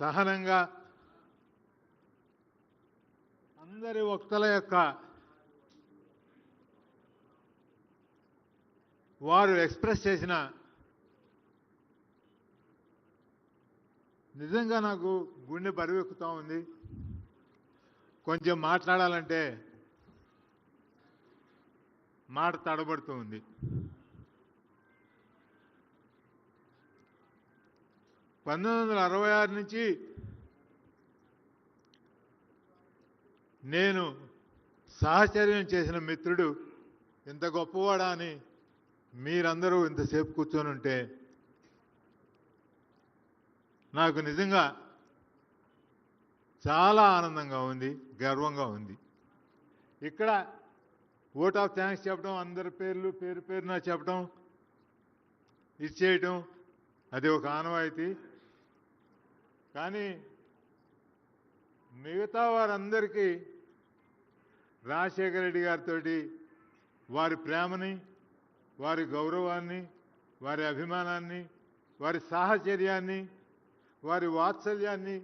సహనంగా అందరి వక్తల యొక్క వారు ఎక్స్ప్రెస్ చేసిన నిజంగా నాకు గుండె బరువెక్కుతా ఉంది. కొంచెం మాట్లాడాలంటే మాట తడబడుతూ ఉంది. (1966) నుంచి నేను సహచర్యం చేసిన మిత్రుడు ఇంత గొప్పవాడా అని మీరందరూ ఇంతసేపు కూర్చొని ఉంటే నాకు నిజంగా చాలా ఆనందంగా ఉంది, గర్వంగా ఉంది. ఇక్కడ ఓట్ ఆఫ్ థ్యాంక్స్ చెప్పడం, అందరి పేర్లు పేరు పేరున చెప్పడం, ఇచ్చేయటం అది ఒక ఆనవాయితీ. కానీ మిగతా వారందరికీ రాజశేఖర రెడ్డి గారితో వారి ప్రేమని, వారి గౌరవాన్ని, వారి అభిమానాన్ని, వారి సాహచర్యాన్ని, వారి వాత్సల్యాన్ని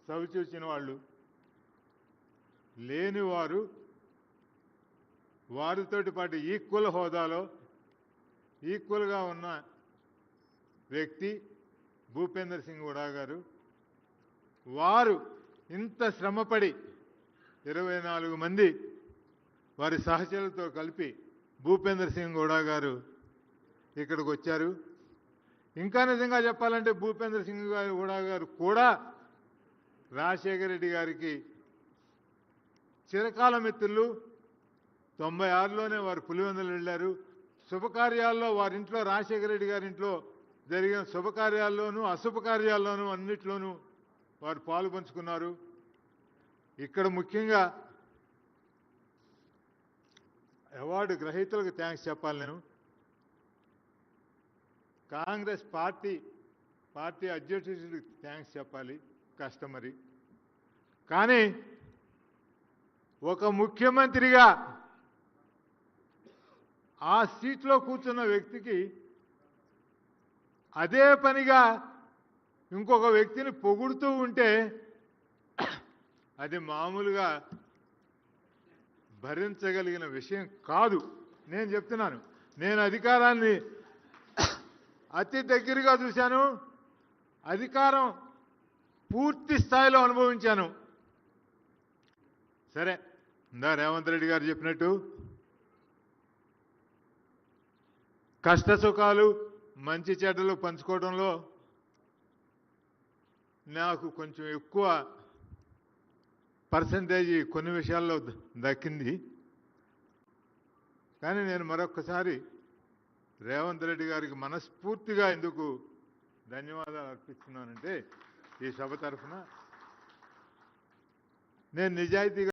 చవిచూసిన వాళ్ళు లేనివారు వారితోటి పాటు ఈక్వల్ హోదాలో ఈక్వల్గా ఉన్న వ్యక్తి భూపేందర్ సింగ్ హుడా గారు. వారు ఇంత శ్రమపడి 24 మంది వారి సహచరులతో కలిపి భూపేందర్ సింగ్ హుడా గారు ఇక్కడికి వచ్చారు. ఇంకా నిజంగా చెప్పాలంటే భూపేందర్ సింగ్ హుడా గారు కూడా రాజశేఖర రెడ్డి గారికి చిరకాల మిత్రులు. 96లోనే వారు పులివెందులు వెళ్ళారు. శుభకార్యాల్లో వారింట్లో, రాజశేఖర రెడ్డి గారింట్లో జరిగిన శుభకార్యాల్లోనూ అశుభకార్యాల్లోనూ అన్నిట్లోనూ వారు పాలు పంచుకున్నారు. ఇక్కడ ముఖ్యంగా అవార్డు గ్రహీతలకు థ్యాంక్స్ చెప్పాలి. నేను కాంగ్రెస్ పార్టీ అధ్యక్షుడికి థ్యాంక్స్ చెప్పాలి, కస్టమరీ. కానీ ఒక ముఖ్యమంత్రిగా ఆ సీట్లో కూర్చున్న వ్యక్తికి అదే పనిగా ఇంకొక వ్యక్తిని పొగుడుతూ ఉంటే అది మామూలుగా భరించగలిగిన విషయం కాదు. నేను చెప్తున్నాను, నేను అధికారాన్ని అతి దగ్గరగా చూశాను, అధికారం పూర్తి స్థాయిలో అనుభవించాను. సరే, రేవంత్ రెడ్డి గారు చెప్పినట్టు కష్ట సుఖాలు మంచి చెడ్డలు పంచుకోవడంలో నాకు కొంచెం ఎక్కువ పర్సంటేజీ కొన్ని విషయాల్లో దక్కింది. కానీ నేను మరొక్కసారి రేవంత్ రెడ్డి గారికి మనస్ఫూర్తిగా ఎందుకు ధన్యవాదాలు అర్పిస్తున్నానంటే, ఈ సభ తరఫున నేను నిజాయితీగా